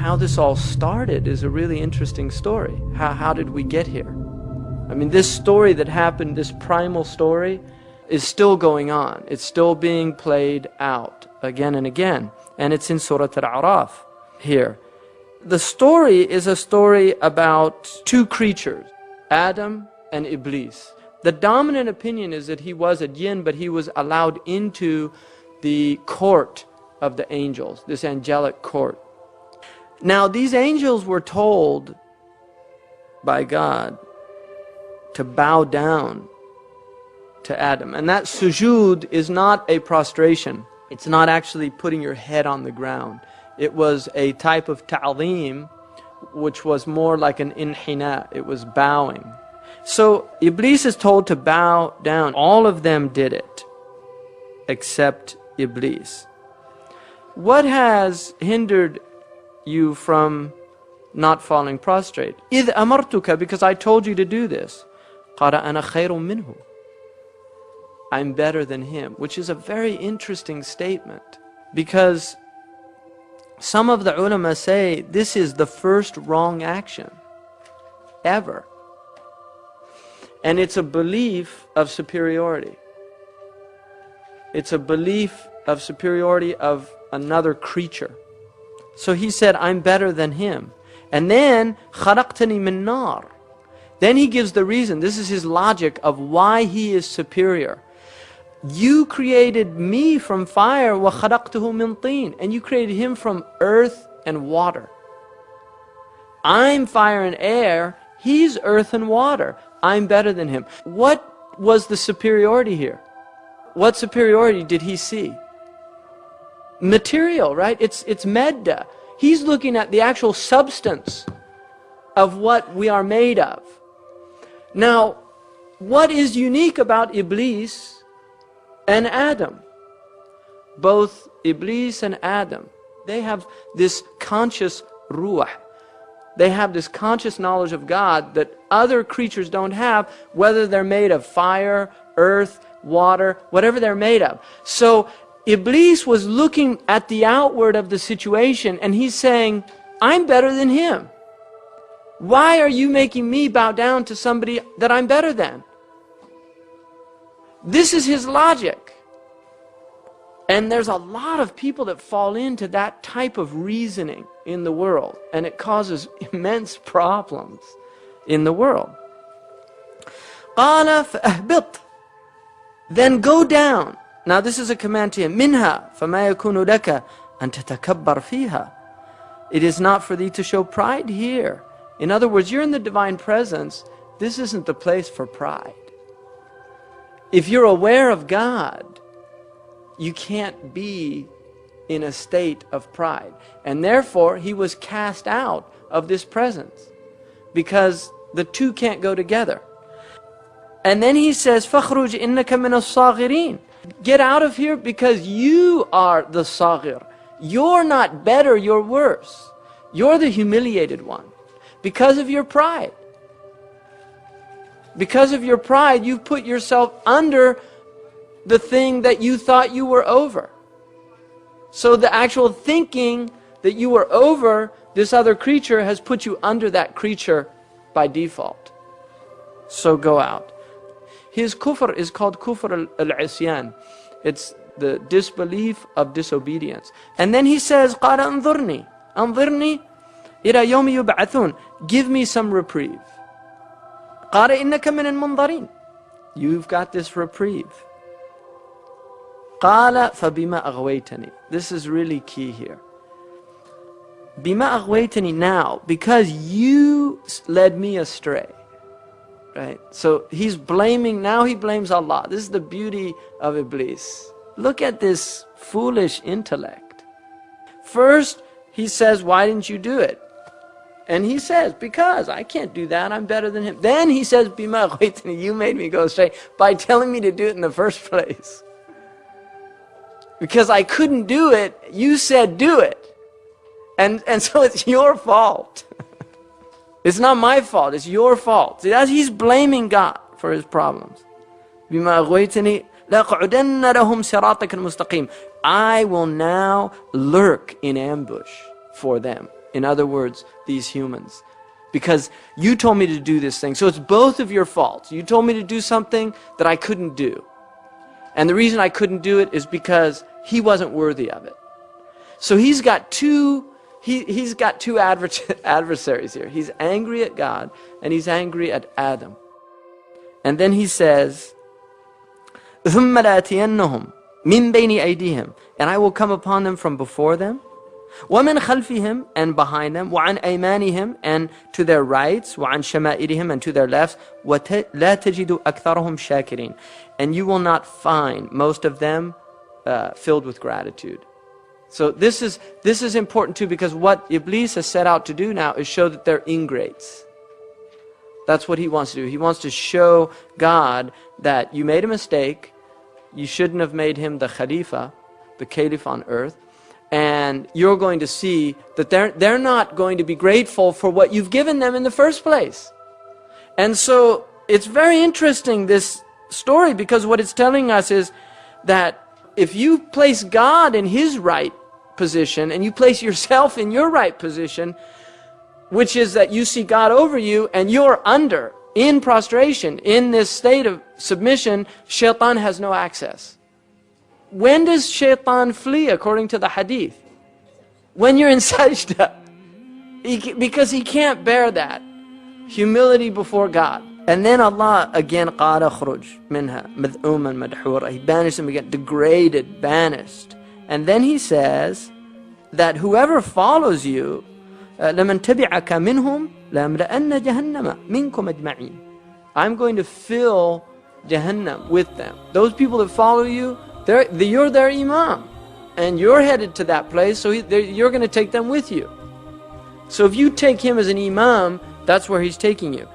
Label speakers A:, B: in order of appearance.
A: how this all started is a really interesting story. How did we get here? I mean, this story that happened, this primal story, is still going on. It's still being played out again and again. And it's in Surah Al-A'raf here. The story is a story about two creatures, Adam and Iblis. The dominant opinion is that he was a jinn, but he was allowed into the court of the angels, this angelic court. Now, these angels were told by God to bow down to Adam. And that sujood is not a prostration. It's not actually putting your head on the ground. It was a type of ta'zeem, which was more like an inhina. It was bowing. So Iblis is told to bow down. All of them did it, except Iblis. What has hindered you from not falling prostrate? إِذْ أَمَرْتُكَ, because I told you to do this. قَالَ أَنَا خَيْرٌ مِّنْهُ, I'm better than him, which is a very interesting statement, because some of the ulama say this is the first wrong action ever. And it's a belief of superiority. It's a belief of superiority of another creature. So he said, I'm better than him. And then, خَلَقْتَنِي مِن نَارٍ. Then he gives the reason. This is his logic of why he is superior. You created me from fire, وَخَلَقْتُهُ مِن طِينٍ. And you created him from earth and water. I'm fire and air, he's earth and water. I'm better than him. What was the superiority here? What superiority did he see? Material, right? It's medda. He's looking at the actual substance of what we are made of. Now, what is unique about Iblis and Adam? Both Iblis and Adam, they have this conscious ruh. They have this conscious knowledge of God that other creatures don't have, whether they're made of fire, earth, water, whatever they're made of. So Iblis was looking at the outward of the situation and he's saying, I'm better than him. Why are you making me bow down to somebody that I'm better than? This is his logic. And there's a lot of people that fall into that type of reasoning in the world, and it causes immense problems in the world. قَالَ فَأَهْبِطْ, then go down. Now this is a command to him. مِنْهَا فَمَا يَكُونُ لَكَ أَن تَتَكَبَّرْ فِيهَا. It is not for thee to show pride here. In other words, you're in the divine presence. This isn't the place for pride. If you're aware of God, you can't be in a state of pride. And therefore, he was cast out of this presence, because the two can't go together. And then he says, فَخْرُجْ إِنَّكَ مِنَ الصَّاغِرِينَ. Get out of here because you are the saghir. You're not better, you're worse. You're the humiliated one because of your pride. Because of your pride, you've put yourself under the thing that you thought you were over. So the actual thinking that you were over this other creature has put you under that creature by default. So go out. His kufr is called kufr al-isyan. It's the disbelief of disobedience. And then he says, قَالَ أَنظُرْنِي أَنظِرْنِي إِلَى يَوْمِ يُبْعَثُونَ. Give me some reprieve. قَالَ إِنَّكَ مِنَ الْمُنظَرِينَ. You've got this reprieve. قَالَ فَبِمَا أَغْوَيْتَنِي. This is really key here. بِمَا أَغْوَيْتَنِي, now, because you led me astray. Right? So he's blaming, now he blames Allah. This is the beauty of Iblis. Look at this foolish intellect. First, he says, why didn't you do it? And he says, because I can't do that, I'm better than him. Then he says, Bima aghwaytani, you made me go astray by telling me to do it in the first place. Because I couldn't do it, you said do it. And so it's your fault. It's not my fault, it's your fault. See, he's blaming God for his problems. بِمَا أَغْوَيْتَنِي لَأَقْعُدَنَّ لَهُمْ صِرَاطَكَ الْمُسْتَقِيمَ. I will now lurk in ambush for them. In other words, these humans. Because you told me to do this thing. So it's both of your faults. You told me to do something that I couldn't do. And the reason I couldn't do it is because he wasn't worthy of it. So he's got two adversaries here. He's angry at God and he's angry at Adam. And then he says, ثُمَّ لَأَتِيَنَّهُمْ مِنْ بَيْنِ أَيْدِيهِمْ, and I will come upon them from before them, وَمِنْ خَلْفِهِمْ, and behind them, وَعَنْ أَيْمَانِهِمْ, and to their rights, وَعَنْ شَمَائِلِهِمْ, and to their lefts, وَلَا تَجِدُ أَكْثَرَهُمْ شَاكِرِينَ, and you will not find most of them filled with gratitude. So this is important too, because what Iblis has set out to do now is show that they're ingrates. That's what he wants to do. He wants to show God that you made a mistake, you shouldn't have made him the Khalifa, the Caliph on earth, and you're going to see that they're not going to be grateful for what you've given them in the first place. And so it's very interesting, this story, because what it's telling us is that if you place God in his right position and you place yourself in your right position, which is that you see God over you and you're under, in prostration, in this state of submission, shaitan has no access. When does shaitan flee according to the hadith? When you're in sajda. Because he can't bear that. Humility before God. And then Allah again, قَالَ خُرُجْ مِنْهَا مَذْءُومًا مَدْحُورًا. He banished him again, degraded, banished. And then he says that whoever follows you, لَمَنْ تَبِعَكَ مِنْهُمْ لَأَمْلَأَنَّ جَهَنَّمَ مِنْكُمْ أَجْمَعِينَ. I'm going to fill Jahannam with them. Those people that follow you, you're their imam. And you're headed to that place, so you're going to take them with you. So if you take him as an imam, that's where he's taking you.